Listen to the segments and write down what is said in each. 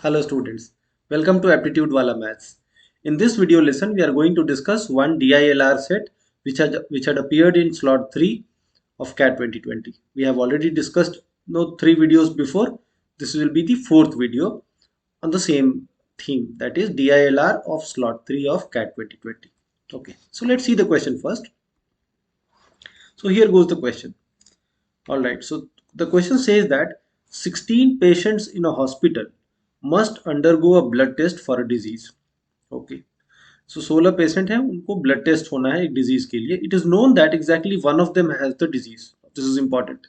Hello students, welcome to Aptitude Wala Maths. In this video lesson, we are going to discuss one DILR set which had appeared in slot 3 of CAT 2020. We have already discussed three videos before. This will be the fourth video on the same theme, that is DILR of slot 3 of CAT 2020. Okay, so let's see the question first. So here goes the question. Alright, so the question says that 16 patients in a hospital must undergo a blood test for a disease. Okay, so 16 patient हैं, उनको blood test होना है एक disease के लिए. It is known that exactly one of them has the disease. This is important.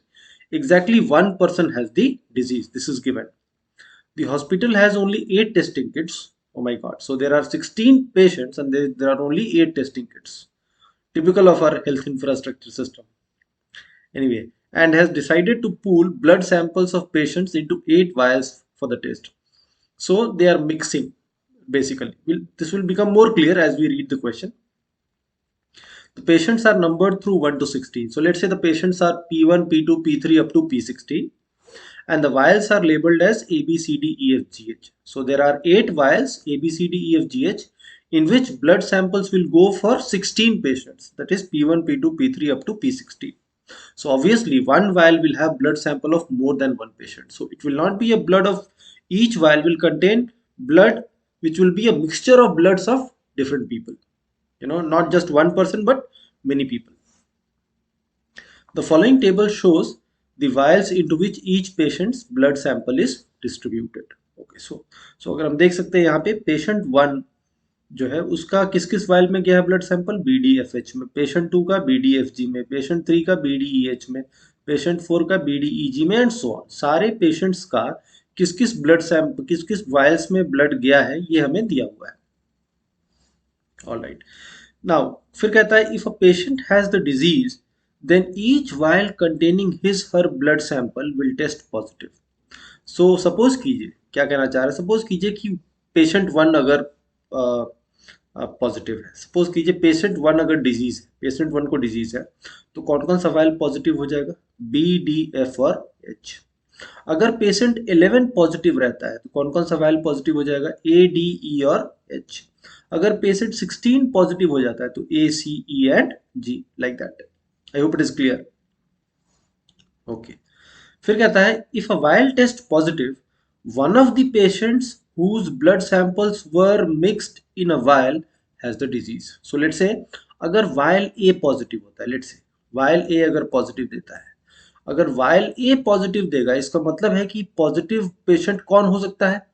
Exactly one person has the disease. This is given. The hospital has only 8 testing kits. Oh my god. So there are 16 patients and there are only 8 testing kits. Typical of our health infrastructure system. Anyway, and has decided to pool blood samples of patients into 8 vials for the test. So they are mixing basically. This will become more clear as we read the question. The patients are numbered through 1 to 16. So let's say the patients are P1, P2, P3 up to P16. And the vials are labeled as A, B, C, D, E, F, G, H. So there are 8 vials A, B, C, D, E, F, G, H in which blood samples will go for 16 patients. That is P1, P2, P3 up to P16. So obviously one vial will have blood sample of more than one patient. So it will not be a blood of, each vial will contain blood which will be a mixture of bloods of different people. Not just one person but many people. The following table shows the vials into which each patient's blood sample is distributed. Okay, so अगर हम देख सकते हैं यहाँ पे patient 1 जो है उसका किस किस वायल में गया है ब्लड सैंपल, BDFH में, पेशेंट 2 का BDFG में, पेशेंट 3 का BDEH में, पेशेंट 4 का BDEG में एंड सो ऑन. सारे पेशेंट्स का किस किस ब्लड सैंपल, किस किस वायल्स में ब्लड गया है ये हमें दिया हुआ है. ऑलराइट, नाउ फिर कहता है if a patient has the disease then each vial containing his her blood sample will test positive. So suppose कीजिए, क्या कहना चाह रहे हैं, सपोज कीजिए कि पेशेंट 1 अगर पॉजिटिव है, सपोज कीजिए पेशेंट 1 अगर डिजीज है, पेशेंट 1 को डिजीज है, तो कौन कौन सा वायल पॉजिटिव हो जाएगा, B, D, F और H. अगर पेशेंट 11 पॉजिटिव रहता है तो कौन कौन सा वायल पॉजिटिव हो जाएगा, A, D, E और H. अगर पेशेंट 16 पॉजिटिव हो जाता है तो A, C, E and G, like that. I hope it is clear. Okay. फिर कहता है if a vial test positive, one of the patients whose blood samples were mixed in a vial has the disease. So let's say अगर vial A positive होता है, let's say vial A अगर positive देता है, अगर vial A positive देगा इसका मतलब है कि positive patient कौन हो सकता है,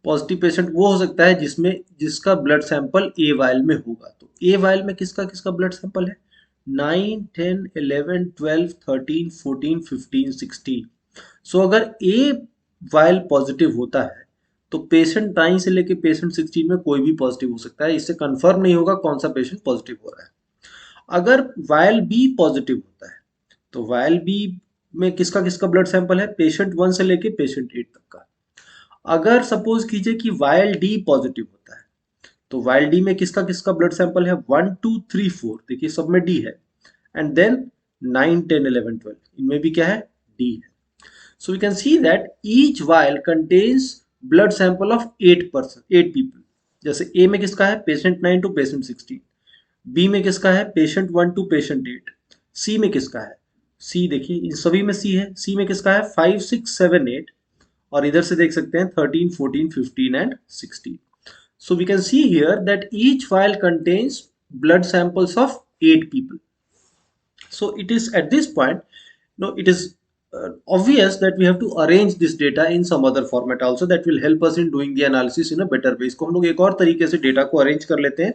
पॉजिटिव पेशेंट वो हो सकता है जिसका ब्लड सैंपल ए वायल में होगा. तो ए वायल में किसका किसका ब्लड सैंपल है, 9, 10, 11, 12, 13, 14, 15, 16. सो अगर ए वायल पॉजिटिव होता है तो पेशेंट 9 से लेके पेशेंट 16 में कोई भी पॉजिटिव हो सकता है. इससे कंफर्म नहीं होगा कौन सा पेशेंट पॉजिटिव हो रहा है. अगर वायल बी पॉजिटिव होता है तो वायल बी में किसका किसका ब्लड सैंपल है, पेशेंट 1 से लेके पेशेंट 8 तक का. अगर सपोज कीजिए कि वायल डी पॉजिटिव होता है तो वायल डी में किसका किसका ब्लड सैंपल है, 1, 2, 3, 4, देखिए सब में डी है, एंड देन 9, 10, 11, 12 इनमें भी क्या है, डी है. So we can see that each vial contains blood sample of 8 people. जैसे ए में किसका है, पेशेंट 9 टू पेशेंट 16, बी में किसका है, पेशेंट 1 टू पेशेंट 8, सी में किसका है, सी देखिए इन सभी में सी है, सी में किसका है 5, 6, 7, 8, और इधर से देख सकते हैं 13, 14, 15 and 16. So we can see here that each vial contains blood samples of 8 people. So it is at this point, it is obvious that we have to arrange this data in some other format also that will help us in doing the analysis in a better way. इसको हम लोग एक और तरीके से data को arrange कर लेते हैं.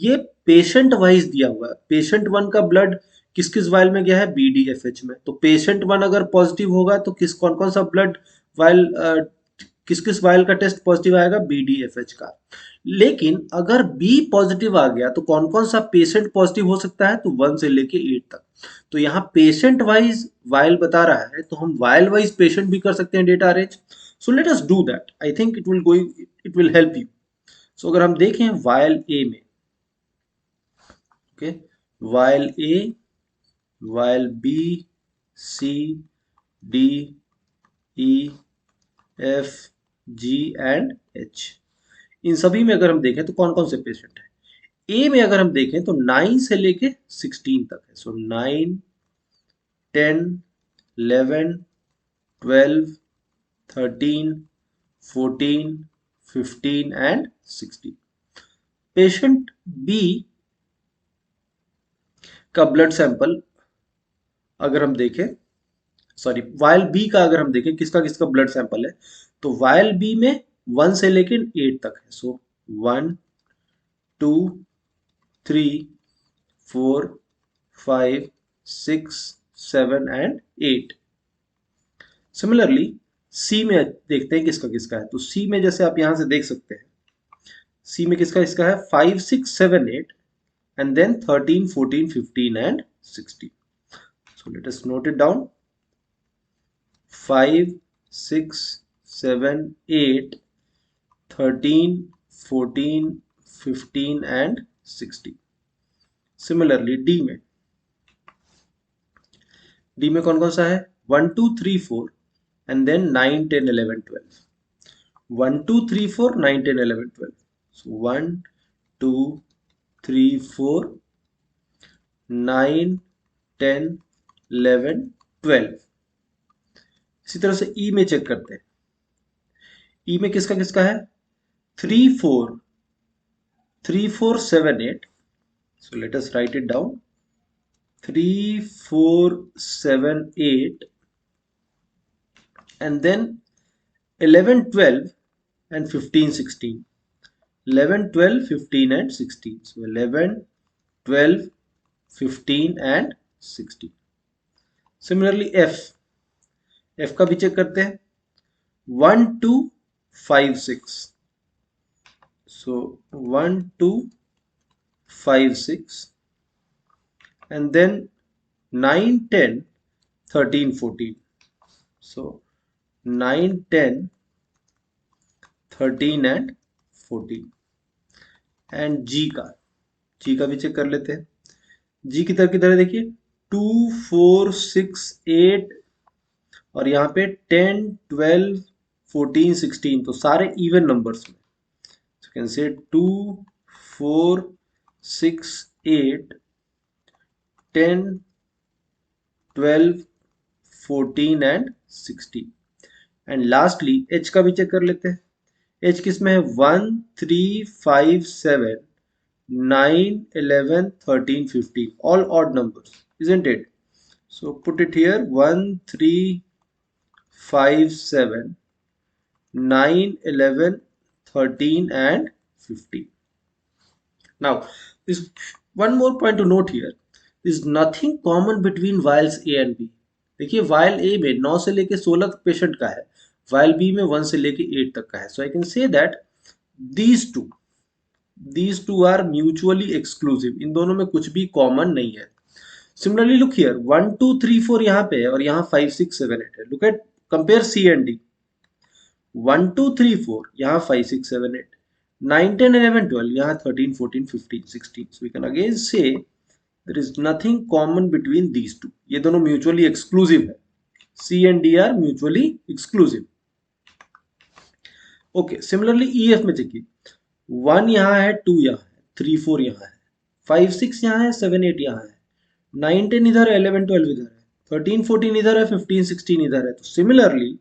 ये पेशेंट वाइज दिया हुआ है. पेशेंट 1 का ब्लड किस किस वायल में गया है, BDFH में. तो पेशेंट 1 अगर पॉजिटिव होगा तो कौन कौन सा ब्लड वायल, किस किस वायल का टेस्ट पॉजिटिव आएगा, BDFH का. लेकिन अगर B पॉजिटिव आ गया तो कौन कौन सा पेशेंट पॉजिटिव हो सकता है, तो 1 से लेके 8 तक. तो यहाँ पेशेंट वाइज वायल बता रहा है तो हम वायल वाइज पेशेंट भी कर सकते हैं data arrange. So let us do that. I think it will help you. So अगर हम देखें वायल ए में, okay, vial A, vial B, C, D, E, F, G and H. इन सभी में अगर हम देखें तो कौन कौन से पेशेंट हैं? ए में अगर हम देखें तो 9 से लेके 16 तक है। सो 9, 10, 11, 12, 13, 14, 15 एंड 16। पेशेंट बी का ब्लड सैंपल अगर हम देखें, सॉरी वायल बी का अगर हम देखें किसका किसका ब्लड सैंपल है, तो वायल बी में 1 से लेके 8 तक है। सो 1, 2, 3, 4, 5, 6, 7 एंड 8। सिमिलरली सी में देखते हैं किसका किसका है। तो सी में जैसे आप यहां से देख सकते हैं, सी में किसका किसका है, 5, 6, 7, 8 and then 13, 14, 15 and 16. So let us note it down. 5, 6, 7, 8, 13, 14, 15 and 16. Similarly D में कौन कौन सा है, 1, 2, 3, 4 and then 9, 10, 11, 12. 1, 2, 3, 4, 9, 10, 11, 12. So 1, 2, 3, 4, 9, 10, 11, 12. इसी तरह से ई में चेक करते हैं। ई में किसका किसका है, 3, 4, 3, 4, 7, 8. So let us write it down. 3, 4, 7, 8 and then 11, 12 and 15, 16. 11, 12, 15 and 16. So 11, 12, 15 and 16. Similarly F का भी चेक करते हैं, 1, 2, 5, 6. So 1, 2, 5, 6 and then 9, 10, 13, 14. So 9, 10, 13 and 14. And जी का भी चेक कर लेते हैं। जी की तरह देखिए, 2, 4, 6, 8 और यहाँ पे 10, 12, 14, 16, तो सारे इवन नंबर्स में। So you can say 2, 4, 6, 8, 10, 12, 14 and 16। And lastly H का भी चेक कर लेते हैं। एच किस में है, 1, 3, 5, 7, 9, 11, 13, 15, all odd numbers, isn't it? So put it here, 1, 3, 5, 7, 9, 11, 13 and 15. Now this one more point to note here, is nothing common between vials A and B. देखिए vial A में 9 से लेके 16 तक पेशेंट का है, वायल बी में 1 से लेके 8 तक का है। So I can say that these two are mutually exclusive, इन दोनों में कुछ भी कॉमन नहीं है। सिमिलरली लुक हियर, 1, 2, 3, 4 यहाँ पे है और यहाँ 5, 6, 7, 8 है। Look at, compare C and D. 1, 2, 3, 4 यहाँ 5, 6, 7, 8, 9, 10, 11, 12 यहाँ 13, 14, 15, 16. So we can again say there is nothing common between these two. ये दोनों म्यूचुअली एक्सक्लूसिव है। C and D are mutually exclusive. Okay, similarly E F में देखिए, 1 यहाँ है, 2 यहाँ है, 3, 4 यहाँ है, 5, 6 यहाँ है, 7, 8 यहाँ है, 9, 10 इधर है, 11, 12 इधर है, 13, 14 इधर है, 15, 16 इधर है। तो similarly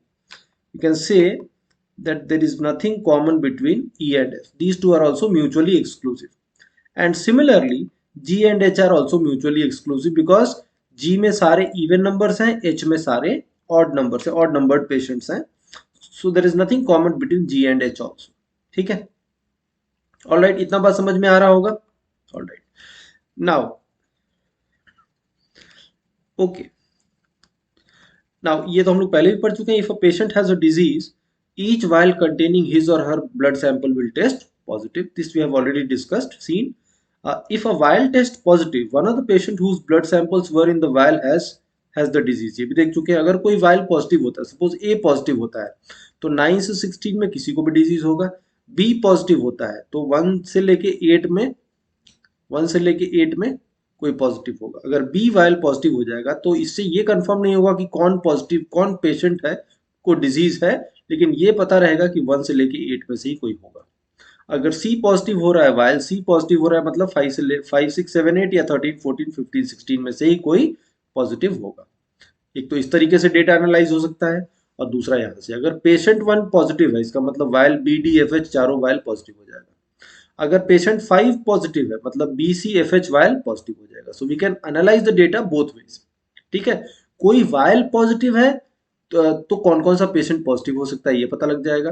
you can say that there is nothing common between E and F. These two are also mutually exclusive. And similarly G and H are also mutually exclusive because G में सारे even numbers हैं, H में सारे odd numbers हैं, odd numbered patients हैं. So there is nothing common between G and H also. ठीक है, all right, इतना बात समझ में आ रहा होगा। All right, now okay, now ये तो हम लोग पहले भी पढ़ चुके हैं। If a patient has a disease, each vial containing his or her blood sample will test positive. This we have already discussed, seen. If a vial test positive, one of the patient whose blood samples were in the vial has the disease. ये भी देख चुके हैं। अगर कोई while positive होता है, suppose ए positive होता है, तो 9 से 16 में किसी को भी डिजीज होगा। बी पॉजिटिव होता है तो 1 से लेके 8 में कोई पॉजिटिव होगा। अगर बी वाइल पॉजिटिव हो जाएगा तो इससे ये कंफर्म नहीं होगा कि कौन पॉजिटिव, कौन पेशेंट है को डिजीज है, लेकिन ये पता रहेगा कि 1 से लेके 8 में से ही कोई होगा। अगर सी पॉजिटिव हो रहा है, वाइल सी पॉजिटिव हो रहा है, मतलब 5 6 7 8 या 13 14 15 16 में से ही कोई पॉजिटिव होगा। एक तो इस तरीके से डेटा एनालाइज हो सकता है, और दूसरा यहाँ से अगर पेशेंट 1 पॉजिटिव है, इसका मतलब vial B D F H चारों वाइल पॉजिटिव हो जाएगा। अगर पेशेंट 5 पॉजिटिव है, मतलब B C F H vial positive हो जाएगा। So we can analyse the data both ways. ठीक है, कोई वाइल पॉजिटिव है तो कौन कौन सा पेशेंट पॉजिटिव हो सकता है ये पता लग जाएगा।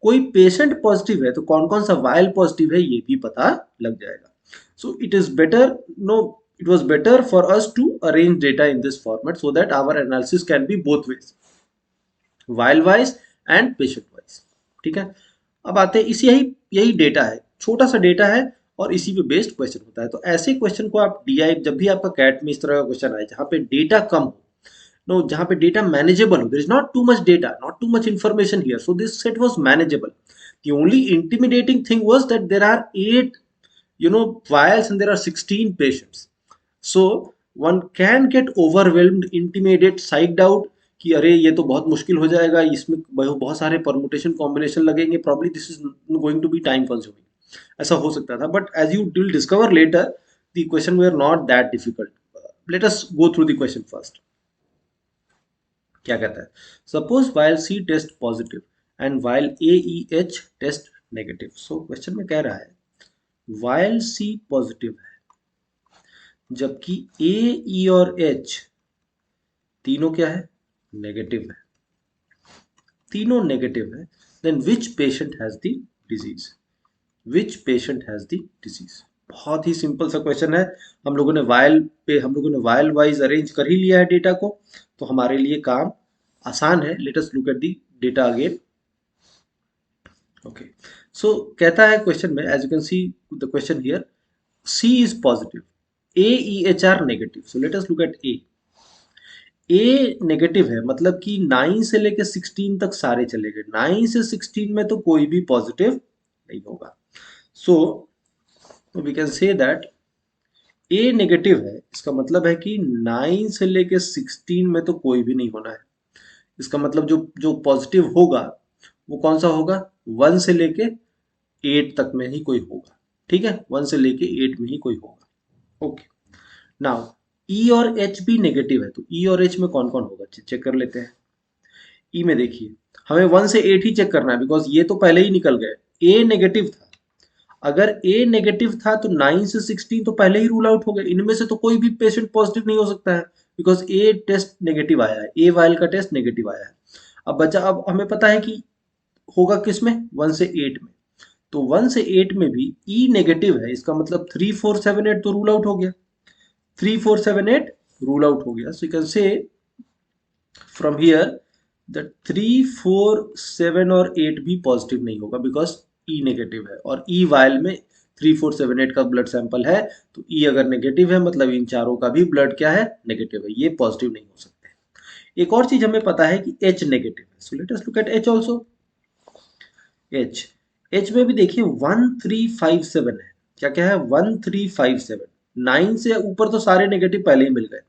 कोई पेशेंट पॉजिटिव है तो कौन कौन सा वाइल पॉजिटिव है ये भी पता लग जाएगा। So it is better, no, it was better for us to arrange data in this format so that our analysis can be both ways, while wise and patient wise। ठीक है, अब आते हैं इस यही यही डेटा है, छोटा सा डेटा है और इसी पे बेस्ड क्वेश्चन होता है। तो ऐसे क्वेश्चन को आप डीआई, जब भी आपका कैट में इस तरह का क्वेश्चन आए जहाँ पे डेटा कम हो, नो, जहाँ पे डेटा मैनेजेबल हो, there is not too much data, not too much information here, so this set was manageable। the only intimidating thing was that there are 8 vials and there are 16 patients। so one can get overwhelmed, intimidated, psyched out कि अरे ये तो बहुत मुश्किल हो जाएगा, इसमें बहुत सारे परमुटेशन कॉम्बिनेशन लगेंगे, probably this is going to be time consuming, ऐसा हो सकता था। But as you will discover later the question were not that difficult. Let us go through the question first. क्या कहता है, suppose vial C test positive and vial A E H test negative. So question में कह रहा है while सी positive है जबकि ए ई और एच तीनों क्या है, नेगेटिव है, तीनों नेगेटिव है, then which patient has the disease, which patient has the disease. बहुत ही सिंपल सा क्वेश्चन है। हम लोगों ने वाइल वाइज अरेंज कर ही लिया है डेटा को, तो हमारे लिए काम आसान है। Let us look at the data again. Okay, so कहता है क्वेश्चन में, as you can see the question here, C is positive, A E H are negative। So let us look at A। A negative है, मतलब कि 9 से लेकर 16 तक सारे चले गए, 9 से 16 में तो कोई भी पॉजिटिव नहीं होगा। So we can say that A negative है, इसका मतलब है कि 9 से लेकर 16 में तो कोई भी नहीं होना है। इसका मतलब जो जो पॉजिटिव होगा वो कौन सा होगा, 1 से लेके 8 तक में ही कोई होगा। ठीक है, 1 से लेके 8 में ही कोई होगा। ओके, नाउ ई और एच भी नेगेटिव है, तो ई और एच में कौन कौन होगा चेक कर लेते हैं। ई में देखिए हमें 1 से 8 ही चेक करना है, बिकॉज ये तो पहले ही निकल गए। ए नेगेटिव था, अगर ए नेगेटिव था तो 9 से 16 तो पहले ही रूल आउट हो गए, इनमें से तो कोई भी पेशेंट पॉजिटिव नहीं हो सकता है, बिकॉज ए टेस्ट नेगेटिव आया है, ए वाइल का टेस्ट नेगेटिव आया है। अब बचा, अब हमें पता है कि होगा किस में, 1 से 8 में। तो 1 से 8 में भी ई नेगेटिव है, इसका मतलब 3 4 7 8 तो रूल आउट हो गया, 3 4 7 8 रूल आउट हो गया। So you can say from here that 3 4 7 और 8 भी पॉजिटिव नहीं होगा, बिकॉज ई नेगेटिव है, और ई वाइल में 3 4 7 8 का ब्लड सैंपल है, तो ई अगर नेगेटिव है मतलब इन चारों का भी ब्लड क्या है, नेगेटिव है, ये पॉजिटिव नहीं हो सकते। एक और चीज हमें पता है कि एच नेगेटिव है। So let us look eight H also. H, H में भी देखिए 1357 है, क्या क्या है, 1357, 9 से ऊपर तो सारे नेगेटिव पहले ही मिल गए,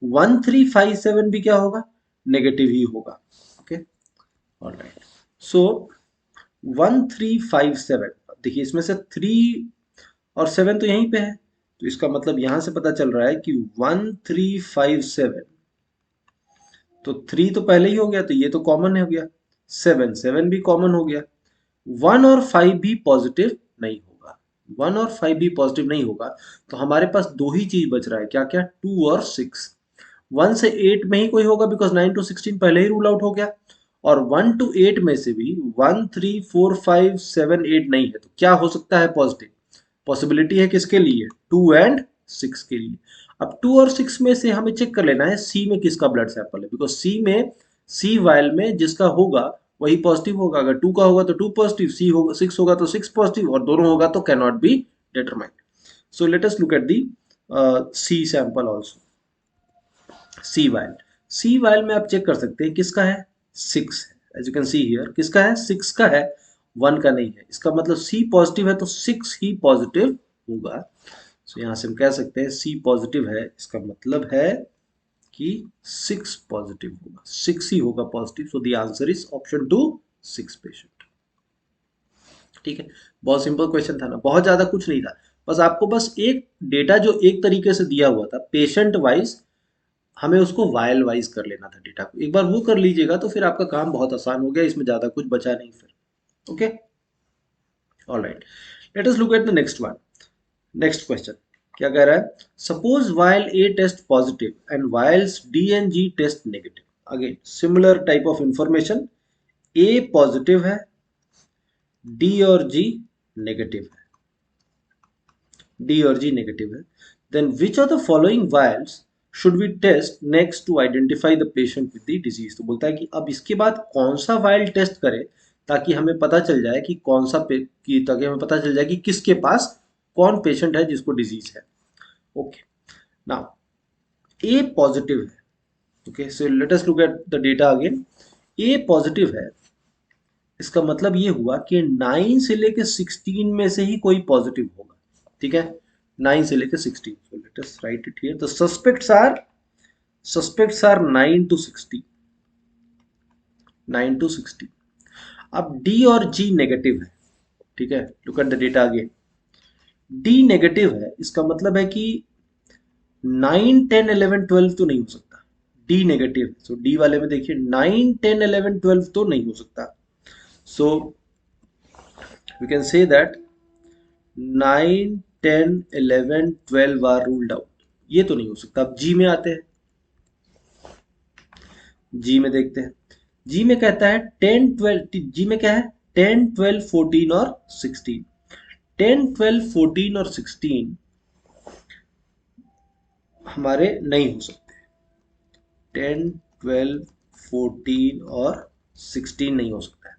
1357 भी क्या होगा, नेगेटिव ही होगा। ओके, ऑलराइट, सो 1357, देखिए इसमें से 3 और 7 तो यहीं पे है, तो इसका मतलब यहां से पता चल रहा है कि 1357, तो 3 तो पहले ही हो गया, तो ये तो कॉमन हो गया, 7 7 भी कॉमन हो गया, 1 और 5 भी पॉजिटिव नहीं होगा, 1 और 5 भी पॉजिटिव नहीं होगा। तो हमारे पास दो ही चीज बच रहा है, क्या क्या, 2 और 6। 1 से 8 में ही कोई होगा, बिकॉज 9 टू 16 पहले ही रूल आउट हो गया, और 1 टू 8 में से भी 1 3 4 5 7 8 नहीं है, तो क्या हो सकता है पॉजिटिव, पॉसिबिलिटी है किसके लिए, 2 एंड 6 के लिए। अब 2 और 6 में से हमें चेक कर लेना है सी में किसका ब्लड सैंपल है, बिकॉज सी में, सी वाइल में जिसका होगा वही पॉजिटिव होगा, अगर 2 का होगा तो 2 पॉजिटिव, सी होगा 6 होगा तो 6 पॉजिटिव, और दोनों होगा तो can not be determined. So let us look at the C sample also. C vial, C vial में आप चेक कर सकते हैं किसका है, 6 है, as you can see here किसका है, 6 का है, 1 का नहीं है। इसका मतलब सी पॉजिटिव है तो 6 ही पॉजिटिव होगा। सो यहाँ से हम कह सकते हैं सी पॉजिटिव है, इसका मतलब है कि 6 पॉजिटिव होगा, 6 ही होगा positive. So the answer is option 2, 6 patient. ठीक है, बहुत सिंपल क्वेश्चन था ना, बहुत ज्यादा कुछ नहीं था, बस आपको बस एक डेटा जो एक तरीके से दिया हुआ था पेशेंट वाइज, हमें उसको वाइल वाइज कर लेना था डेटा को। एक बार वो कर लीजिएगा तो फिर आपका काम बहुत आसान हो गया, इसमें ज्यादा कुछ बचा नहीं फिर। Okay, alright, let us look at the next one. Next question क्या कह रहा है, suppose vial A test positive and vials D and G test negative. Again similar type of information, A positive है, डी और G negative है, D और G negative है, then which of the following vials should we test next to identify the patient with the disease. तो बोलता है कि अब इसके बाद कौन सा वायल टेस्ट करें ताकि हमें पता चल जाए कि कौन सा ताकि हमें पता चल जाए कि किसके पास कौन पेशेंट है जिसको डिजीज है। ओके, नाउ ए पॉजिटिव है, okay, so let us look at the data again. A positive है, इसका मतलब ये हुआ कि 9 से लेके 16 में से ही कोई पॉजिटिव होगा। ठीक है, 9 से लेके 16, so let us write it here, the suspects are 9 to 16, 9 to 16। अब डी और जी नेगेटिव है, ठीक है, look at the data again, D negative है, इसका मतलब है कि 9 10 11 12 तो नहीं हो सकता, डी नेगेटिव, सो डी वाले में देखिए 9 10 11 12 तो नहीं हो सकता, so we can say that 9 10 11 12 are ruled out, ये तो नहीं हो सकता। अब जी में आते हैं, जी में देखते हैं, जी में कहता है 10 12, जी में क्या है 10 12 14 और 16, 10 12 14 और 16 हमारे नहीं हो सकते, 10 12 14 और 16 नहीं हो सकता है।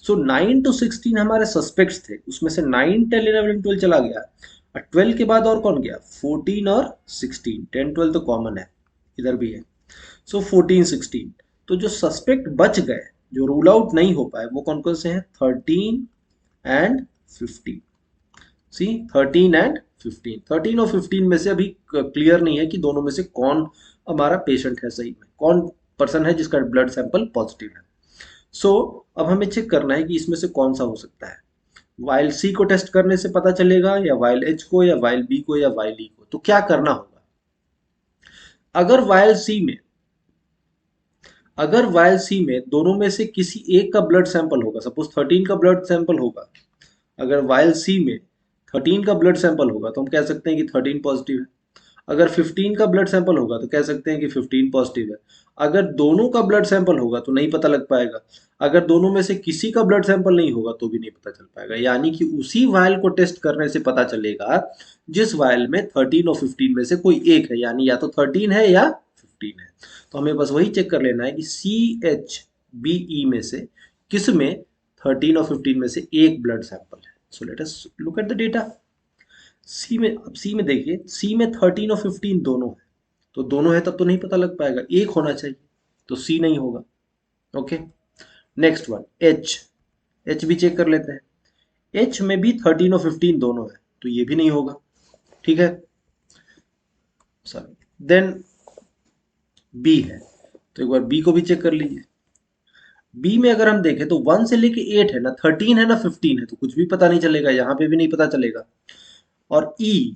सो 9 to 16 हमारे सस्पेक्ट्स थे, उसमें से 9 10 11 12 चला गया, और 12 के बाद और कौन गया, 14 और 16, 10 12 तो कॉमन है, इधर भी है, सो 14 16, तो जो सस्पेक्ट बच गए, जो रूल आउट नहीं हो पाए, वो कौन कौन से हैं, 13 एंड 15। सी 13 एंड 15, 13 और 15 में से अभी क्लियर नहीं है कि दोनों में से कौन हमारा पेशेंट है, सही में कौन पर्सन है जिसका ब्लड सैंपल पॉजिटिव है। सो अब हमें चेक करना है कि इसमें से कौन सा हो सकता है। वाइल सी को टेस्ट करने से पता चलेगा, या वाइल एच को, या वाइल बी को, या वाइल ई को। तो क्या करना होगा, अगर वाइल सी में, अगर वाइल सी में दोनों में से किसी एक का ब्लड सैंपल होगा, सपोज 13 का ब्लड सैंपल होगा, अगर वाइल सी में 13 का ब्लड सैंपल होगा तो हम कह सकते हैं कि 13 पॉजिटिव है। अगर 15 का ब्लड सैंपल होगा तो कह सकते हैं कि 15 पॉजिटिव है। अगर दोनों का ब्लड सैंपल होगा तो नहीं पता लग पाएगा, अगर दोनों में से किसी का ब्लड सैंपल नहीं होगा तो भी नहीं पता चल पाएगा। यानी कि उसी वायल को टेस्ट करने से पता चलेगा जिस वायल में 13 और 15 में से कोई एक है, यानी या तो 13 है या 15 है। तो हमें बस वही चेक कर लेना है कि सी एच बी ई में से किस में 13 और 15 में से एक ब्लड सैंपल है। So let us look at the data. C में, अब सी में देखिए, सी में 13 और 15 दोनों है, तो दोनों है तब तो नहीं पता लग पाएगा, एक होना चाहिए, तो सी नहीं होगा। Okay, next one H, H भी चेक कर लेते हैं, एच में भी 13 और 15 दोनों है, तो ये भी नहीं होगा। ठीक है, सॉरी, देन बी है, तो एक बार बी को भी चेक कर लीजिए। बी में अगर हम देखें तो 1 से लेके 8 है ना, 13 है ना 15 है, तो कुछ भी पता नहीं चलेगा, यहाँ पे भी नहीं पता चलेगा। और ई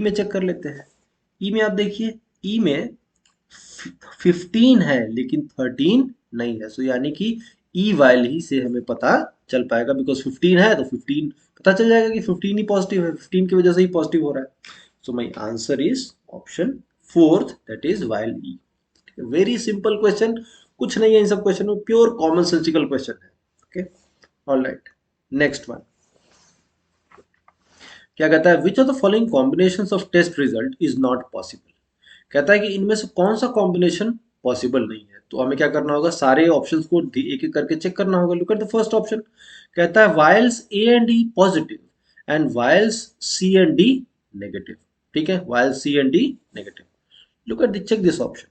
में चेक कर लेते हैं, ई में आप देखिए, ई में 15 है लेकिन 13 नहीं है, सो यानी कि ई वाइल ही से हमें पता चल पाएगा, बिकॉज 15 है तो 15 पता चल जाएगा कि 15 ही पॉजिटिव है, 15 की वजह से ही पॉजिटिव हो रहा है। So my answer is option fourth, that is vial E. Very simple question, कुछ नहीं है इन सब क्वेश्चन में, प्योर कॉमन सेंसिकल क्वेश्चन है। ओके, ऑलराइट, नेक्स्ट वन क्या कहता है, which of the following combination of test result is not possible. कहता है कि इनमें से कौन सा कॉम्बिनेशन पॉसिबल नहीं है। तो हमें क्या करना होगा, सारे ऑप्शंस को एक एक करके चेक करना होगा। Look at the first option, कहता है vials A and D positive and vials C and D negative. ठीक है, vials C and D negative. Look at the check this option,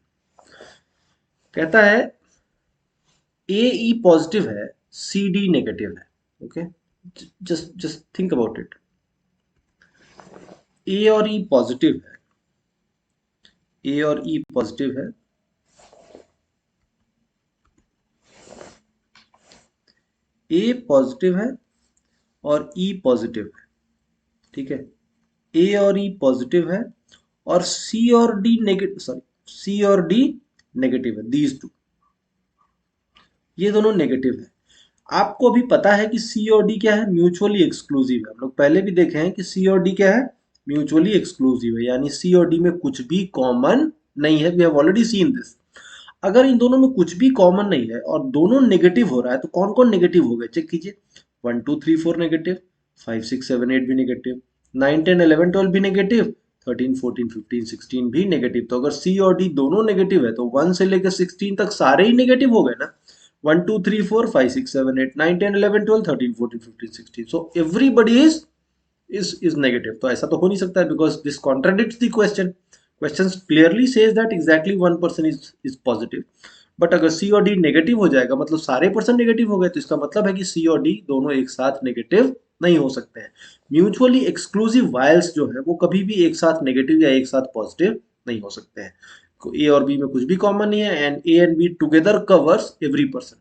कहता है ए ई पॉजिटिव है, C D negative है। Okay, just just think about it, A और E positive है, ए और E positive है, ए पॉजिटिव है और ई पॉजिटिव है, ठीक है, ए और ई पॉजिटिव है और सी और डी नेगेटिव, सॉरी, सी और डी नेगेटिव है, दीज टू, ये दोनों नेगेटिव है। आपको अभी पता है कि सी और डी क्या है, म्यूचुअली एक्सक्लूसिव है। हम लोग पहले भी देखे हैं कि सी और डी क्या है, म्यूचुअली एक्सक्लूसिव है, यानी सी और डी में कुछ भी कॉमन नहीं है। We have already seen this. अगर इन दोनों में कुछ भी कॉमन नहीं है और दोनों नेगेटिव हो रहा है, तो कौन कौन नेगेटिव हो गए चेक कीजिए। 1 2 3 4 नेगेटिव, 5 6 7 8 भी नेगेटिव, 9 10 11 12 भी नेगेटिव, 13 14 15 16 भी नेगेटिव। तो अगर सी और डी दोनों नेगेटिव है तो 1 से लेकर 16 तक सारे ही नेगेटिव हो गए ना। 1 2 3 4 5 6 7 8 9 10 11 12 13 14 15 16, so everybody is negative। तो ऐसा तो हो नहीं सकता है, because this contradicts the question। Questions clearly says that exactly one person is positive। But अगर सी और डी नेगेटिव हो जाएगा, मतलब सारे पर्सन नेगेटिव हो गए, तो इसका मतलब है कि सी और डी दोनों एक साथ नेगेटिव नहीं हो सकते हैं। म्यूचुअली एक्सक्लूसिव वायल्स जो है वो कभी भी एक साथ नेगेटिव या एक साथ पॉजिटिव नहीं हो सकते हैं। ए और बी में कुछ भी कॉमन नहीं है, and A and B together covers every person,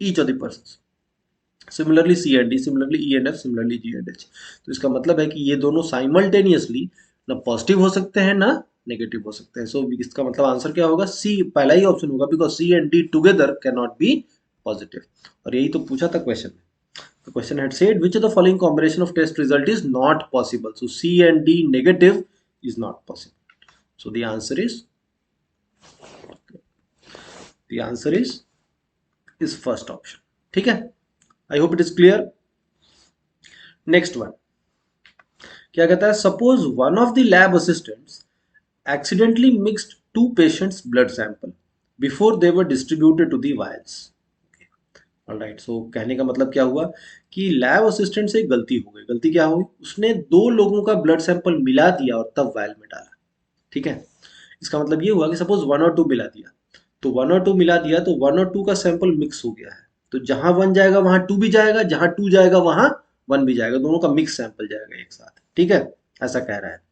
each of the person. Similarly C and D, similarly E and F, similarly G and H. तो इसका मतलब है कि ये दोनों साइमल्टेनियसली ना पॉजिटिव हो सकते हैं ना नेगेटिव हो सकते हैं। सो इसका मतलब आंसर क्या होगा, सी पहला ही ऑप्शन होगा, because C and D together can not be positive. और यही तो पूछा था क्वेश्चन में। The question had said which of the following combination of test result is not possible. So C and D negative is not possible. So the answer is first option। ठीक है, I hope it is clear। Next one क्या कहता है, suppose one of the lab assistants accidentally mixed two patients blood sample before they were distributed to the vials। Alright, so कहने का मतलब क्या हुआ कि लैब असिस्टेंट से गलती हो गई। गलती क्या हुई, उसने दो लोगों का ब्लड सैंपल मिला दिया और तब वायल में डाला। ठीक है, इसका मतलब ये हुआ कि सपोज 1 और 2 मिला दिया, तो 1 और 2 मिला दिया तो 1 और 2 का सैंपल मिक्स हो गया है। तो जहां 1 जाएगा वहां 2 भी जाएगा, जहां 2 जाएगा वहां 1 भी जाएगा, दोनों का मिक्स सैंपल जाएगा एक साथ। ठीक है, ऐसा कह रहा है।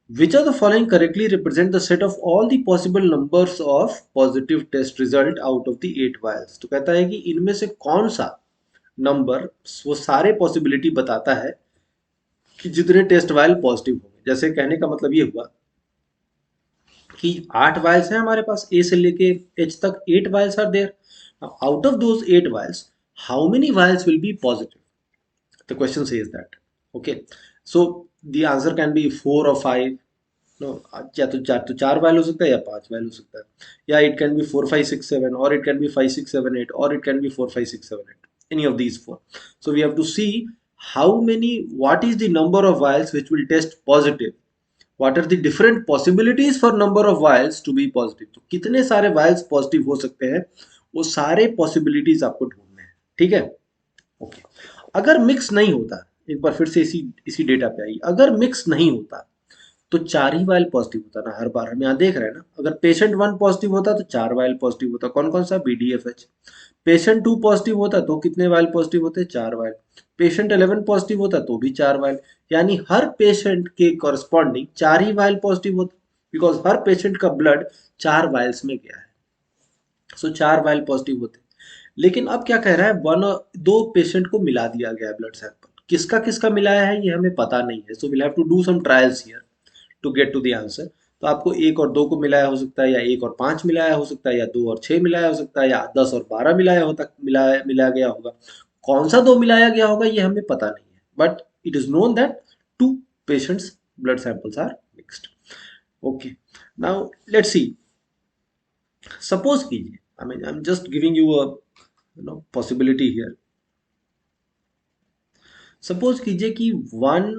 Which of the following correctly represent the set of all the possible numbers of positive test result out of the 8 vials। तो कहता है कि इनमें से कौन सा नंबर वो सारे पॉसिबिलिटी बताता है कि जितने टेस्ट वायल पॉजिटिव होंगे। जैसे कहने का मतलब ये हुआ कि 8 वायल्स हैं हमारे पास, ए से लेके एच तक 8 vials are there. Out of those 8 vials how many vials will be positive, the question says that. Okay, so the answer can be 4 और 5। नो, या तो चार वायल हो सकता है या 5 वायल हो सकता है, या इट कैन बी 4 5 6 7, और इट कैन बी 5 6 7 8, और it can be 4 5 6 7 8, any of these 4। So we have to see what is the number of vials which will test positive, what are the different possibilities for number of vials to be positive। तो कितने सारे vials positive हो सकते हैं, वो सारे possibilities आपको ढूंढने हैं। ठीक है, ओके। अगर मिक्स नहीं होता, एक बार फिर से इसी डेटा पे आई, अगर मिक्स नहीं होता तो 4 ही वायल पॉजिटिव होता ना हर बार। हम यहाँ देख रहे हैं ना, अगर पेशेंट 1 पॉजिटिव होता तो 4 वायल पॉजिटिव होता। कौन कौन सा, BDFH। पेशेंट 2 पॉजिटिव होता तो कितने वायल पॉजिटिव होते, 4 वायल। पेशेंट 11 पॉजिटिव होता तो भी 4 वायल। यानी हर पेशेंट के कॉरस्पॉन्डिंग 4 ही वायल पॉजिटिव होता, बिकॉज हर पेशेंट का ब्लड 4 वायल्स में गया है। सो 4 वायल पॉजिटिव होते। लेकिन अब क्या कह रहा है, दो पेशेंट को मिला दिया गया ब्लड सैंपल, किसका किसका मिलाया है ये हमें पता नहीं है। So will have to do some trials here to get to the answer. तो आपको 1 और 2 को मिलाया हो सकता है, या 1 और 5 मिलाया हो सकता है, या 2 और 6 मिलाया हो सकता है, या 10 और 12 मिलाया गया होगा। कौन सा 2 मिलाया गया होगा ये हमें पता नहीं है, but it is known that 2 patients blood samples are mixed. Okay, now let's see. Suppose कीजिए, I am just giving you a possibility here. Suppose कीजिए कि 1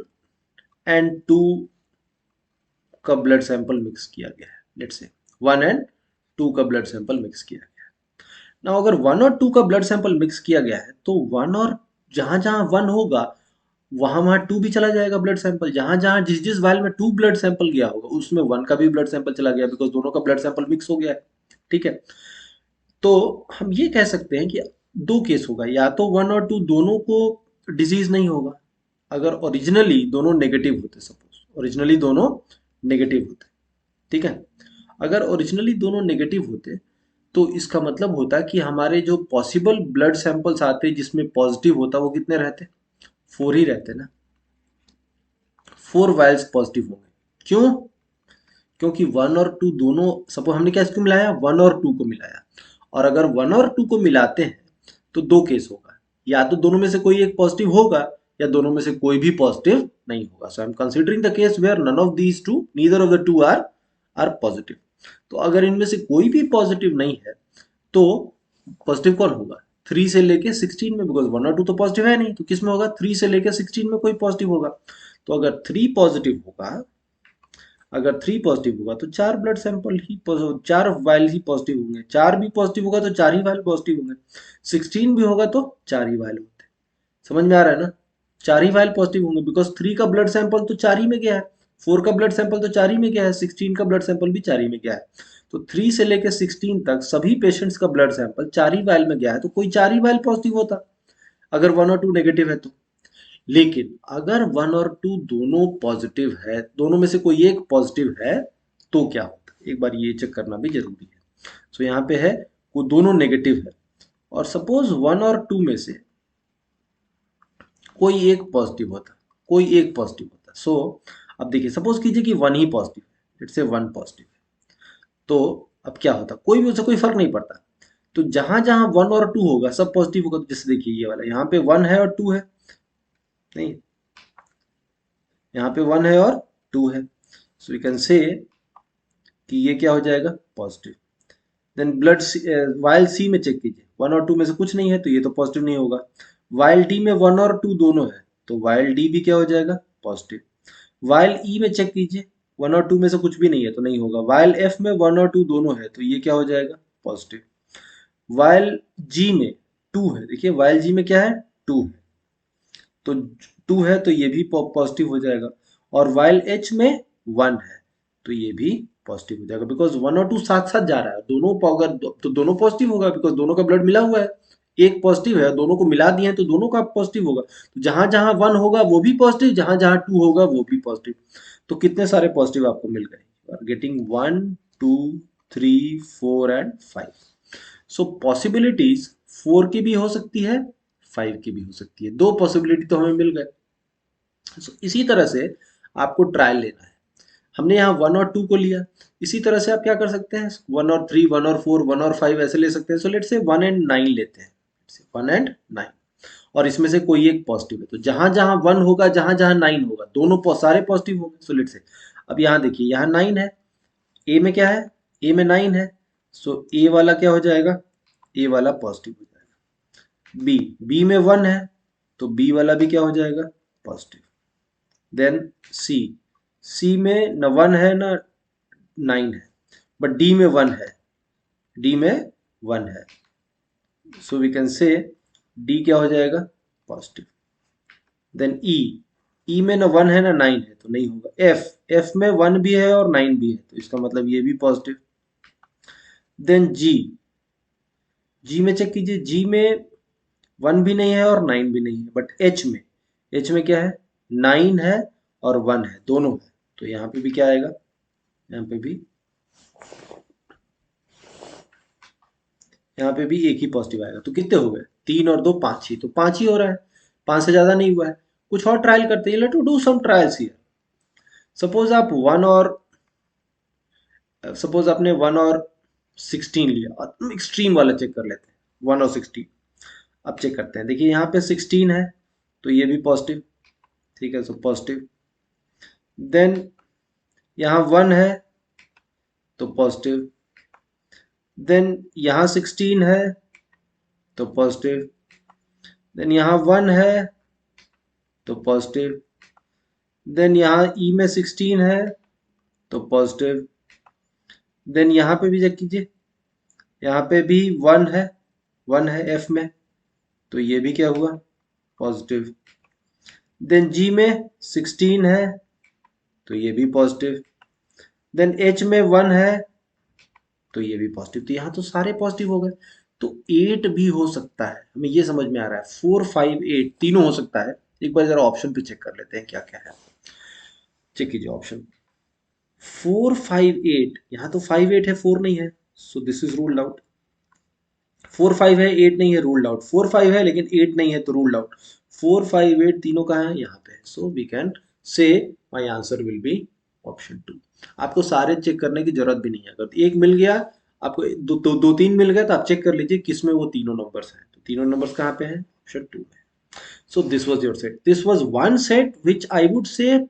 एंड 2 का ब्लड सैंपल मिक्स किया गया है। लेट्स से 1 एंड 2 का blood sample mix किया गया है। ना अगर 1 और 2 का ब्लड सैंपल मिक्स किया गया है तो 1 और जहां जहां 1 होगा वहां वहां 2 भी चला जाएगा ब्लड सैंपल। जहां जहां जिस जिस वायल में 2 ब्लड सैंपल गया होगा उसमें 1 का भी ब्लड सैंपल चला गया, बिकॉज दोनों का ब्लड सैंपल मिक्स हो गया है। ठीक है, तो हम ये कह सकते हैं कि 2 केस होगा, या तो 1 और 2 दोनों को डिजीज नहीं होगा अगर ओरिजिनली दोनों नेगेटिव होते। सपोज ओरिजिनली दोनों नेगेटिव होते, ठीक है, अगर ओरिजिनली दोनों नेगेटिव होते तो इसका मतलब होता है कि हमारे जो पॉसिबल ब्लड सैंपल्स आते हैं जिसमें पॉजिटिव होता है वो कितने रहते? 4 ही रहते ना। 4 वायल्स पॉजिटिव होंगे। क्यों? क्योंकि 1 और 2 दोनों, सपोज हमने क्या इसको मिलाया, 1 और 2 को मिलाया, और अगर 1 और 2 को मिलाते हैं तो दो केस होगा, या तो दोनों में से कोई एक पॉजिटिव होगा या दोनों में से कोई भी पॉजिटिव नहीं होगा। So I am considering the case where none of these two, neither of the two are positive. तो अगर इनमें से कोई भी पॉजिटिव नहीं है तो पॉजिटिव कौन होगा? 3 से लेके 16 में, बिकॉज 1 और 2 तो पॉजिटिव है नहीं, तो किस में होगा? 3 से लेके 16 में कोई पॉजिटिव होगा। तो अगर 3 पॉजिटिव होगा, अगर 3 पॉजिटिव होगा तो 4 ब्लड सैंपल ही 4 वायल ही पॉजिटिव होंगे। 4 भी पॉजिटिव होगा तो 4 ही वायल पॉजिटिव होंगे। 16 भी होगा तो 4 ही वायल होंगे। समझ में आ रहा है ना? 4 ही वायल पॉजिटिव होंगे, बिकॉज 3 का ब्लड सैंपल तो 4 ही में गया है, 4 का ब्लड सैंपल तो 4 ही में गया है, 16 का ब्लड सैंपल भी 4 ही में गया है। तो 3 से लेकर 16 तक सभी पेशेंट्स का ब्लड सैंपल 4 ही वायल में गया है, तो कोई 4 ही वायल पॉजिटिव होता अगर 1 और 2 नेगेटिव है तो। लेकिन अगर 1 और 2 दोनों पॉजिटिव है, दोनों में से कोई एक पॉजिटिव है, तो क्या होता है? एक बार ये चेक करना भी जरूरी है। सो यहाँ पे है वो दोनों नेगेटिव है, और सपोज 1 और 2 में से कोई एक पॉजिटिव होता, कोई एक पॉजिटिव होता। सो अब देखिए, सपोज कीजिए कि 1 ही पॉजिटिव है, इट्स ए 1 पॉजिटिव है, तो अब क्या होता? कोई भी, उससे कोई फर्क नहीं पड़ता। तो जहां जहां 1 और 2 होगा सब पॉजिटिव होगा। तो जैसे देखिए ये वाला, यहाँ पे 1 है और 2 है, नहीं, यहाँ पे 1 है और 2 है। सो वी कैन से कि ये क्या हो जाएगा? पॉजिटिव। देन ब्लड वाइल सी में चेक कीजिए, 1 और 2 में से कुछ नहीं है तो ये तो पॉजिटिव नहीं होगा। वाइल डी में 1 और 2 दोनों है, तो वाइल डी भी क्या हो जाएगा? पॉजिटिव। वाइल ई में चेक कीजिए, 1 और 2 में से कुछ भी नहीं है तो नहीं होगा। वाइल एफ में 1 और 2 दोनों है, तो ये क्या हो जाएगा? पॉजिटिव। वाइल जी में 2 है, देखिए वाइल जी में क्या है? 2 है, तो 2 है तो ये भी पॉजिटिव हो जाएगा। और वाइल एच में 1 है, तो ये भी पॉजिटिव हो जाएगा, बिकॉज 1 और 2 साथ साथ जा रहा है, दोनों अगर तो दोनों पॉजिटिव होगा, बिकॉज दोनों का ब्लड मिला हुआ है। एक पॉजिटिव है, दोनों को मिला दिए हैं तो दोनों का पॉजिटिव होगा। तो जहां जहां 1 होगा वो भी पॉजिटिव, जहां जहां 2 होगा वो भी पॉजिटिव। तो कितने सारे पॉजिटिव आपको मिल गए? You are getting 1 2 3 4 and 5। So possibilities 4 की भी हो सकती है, 5 की भी हो सकती है। दो पॉसिबिलिटी तो हमें मिल गए। So, इसी तरह से आपको ट्रायल लेना है। हमने यहाँ 1 और 2 को लिया, इसी तरह से आप क्या कर सकते हैं? 1 और 3, 1 और 4, 1 और 5 ऐसे ले सकते हैं। सो लेट्स से 1 एंड 9 लेते हैं, 1 एंड 9, और इसमें से कोई एक पॉजिटिव है, तो जहां जहां 1 होगा जहां जहां 9 होगा दोनों सारे पॉजिटिव होंगे। सो लेट्स से अब यहाँ देखिए, यहाँ 9 है, ए में क्या है? ए में 9 है, सो ए वाला क्या हो जाएगा? ए वाला पॉजिटिव हो जाएगा। बी, बी में 1 है, तो बी वाला भी क्या हो जाएगा? पॉजिटिव। देन सी, सी में न 1 है न 9 है, बट डी में 1 है, डी में 1 है, so we can say D क्या हो जाएगा? पॉजिटिव। देन ई, ई में न 1 है न 9 है तो नहीं होगा। एफ, एफ में 1 भी है और 9 भी है, तो इसका मतलब ये भी पॉजिटिव। देन जी, जी में चेक कीजिए, जी में 1 भी नहीं है और 9 भी नहीं है, बट एच में, एच में क्या है? 9 है और 1 है, दोनों है, तो यहाँ पे भी क्या आएगा? यहाँ पे भी, यहाँ पे भी एक ही पॉजिटिव आएगा। तो कितने हो गए? 3 और 2 5 ही, तो 5 ही हो रहा है, 5 से ज्यादा नहीं हुआ है। कुछ और ट्रायल करते हैं, let to do some trials here. Suppose आप 1 और, सपोज आपने 1 और 16 लिया, एक्सट्रीम वाला चेक कर लेते हैं, 1 और 16। अब चेक करते हैं, देखिए यहाँ पे 16 है तो ये भी पॉजिटिव, ठीक है, सो पॉजिटिव। देन यहाँ 1 है तो पॉजिटिव। देन यहाँ 16 है तो पॉजिटिव। देन यहाँ 1 है तो पॉजिटिव। देन यहाँ ई में 16 है तो पॉजिटिव। देन यहाँ पे भी चेक कीजिए, यहाँ पे भी 1 है, 1 है एफ में, तो ये भी क्या हुआ? पॉजिटिव। देन जी में 16 है तो ये भी पॉजिटिव। देन एच में 1 है तो ये भी पॉजिटिव, तो यहाँ तो सारे पॉजिटिव हो गए। तो 8 भी हो सकता है, हमें ये समझ में आ रहा है, 4 5 8 तीनों हो सकता है। एक बार जरा ऑप्शन पे चेक कर लेते हैं क्या क्या है। चेक कीजिए ऑप्शन 4 5 8, यहाँ तो 5 8 है, 4 नहीं है, so this is ruled out. 4 5 है, 8 नहीं है, रूल्ड आउट। 4 5 है लेकिन 8 नहीं है तो रूल्ड आउट। 4 5 8 तीनों कहाँ है, यहाँ पे। सो we can say my answer will be option 2। आपको सारे चेक करने की जरूरत भी नहीं है। अगर एक मिल गया आपको, दो तीन मिल गया, तो आप चेक कर लीजिए किसमें वो तीनों नंबर्स हैं। तो तीनों नंबर्स कहाँ पे हैं, ऑप्शन 2 है। So this was your set. This was one set which I would say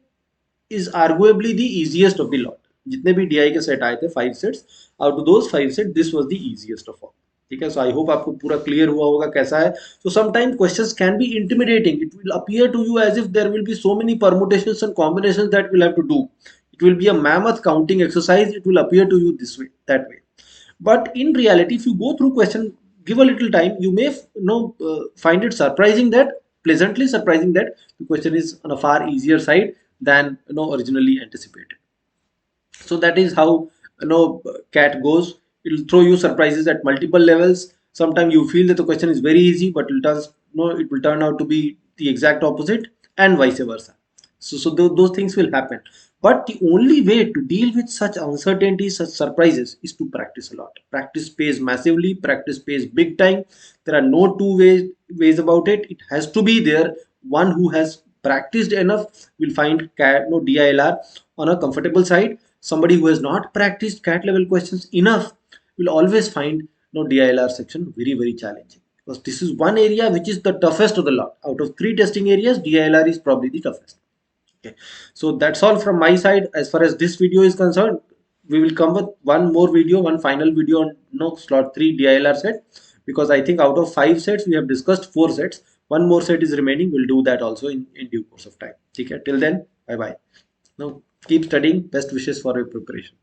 is arguably the easiest of the lot. जितने भी DI के सेट आए थे 5 sets, out of those 5 set this was the easiest of all. ठीक है, so I hope आपको पूरा clear हुआ होगा कैसा है। So sometimes questions can be intimidating. It will appear to you as if there will be so many permutations and combinations that we'll have to do. It will be a mammoth counting exercise. It will appear to you this way, that way. But in reality, if you go through question, give a little time, you may find it surprising that, pleasantly surprising that the question is on a far easier side than originally anticipated. So that is how cat goes. It will throw you surprises at multiple levels. Sometimes you feel that the question is very easy, but it will turn out to be the exact opposite, and vice versa. So those things will happen. But the only way to deal with such uncertainties, such surprises, is to practice a lot. Practice pays massively. Practice pays big time. There are no two ways about it. It has to be there. One who has practiced enough will find DILR on a comfortable side. Somebody who has not practiced cat level questions enough will always find DILR section very, very challenging, because this is one area which is the toughest of the lot. Out of 3 testing areas, DILR is probably the toughest. Okay, so that's all from my side as far as this video is concerned. We will come with one more video, one final video on slot 3 DILR set, because I think out of 5 sets we have discussed 4 sets. One more set is remaining. We'll do that also in due course of time. Okay, till then, bye bye. Now keep studying. Best wishes for your preparation.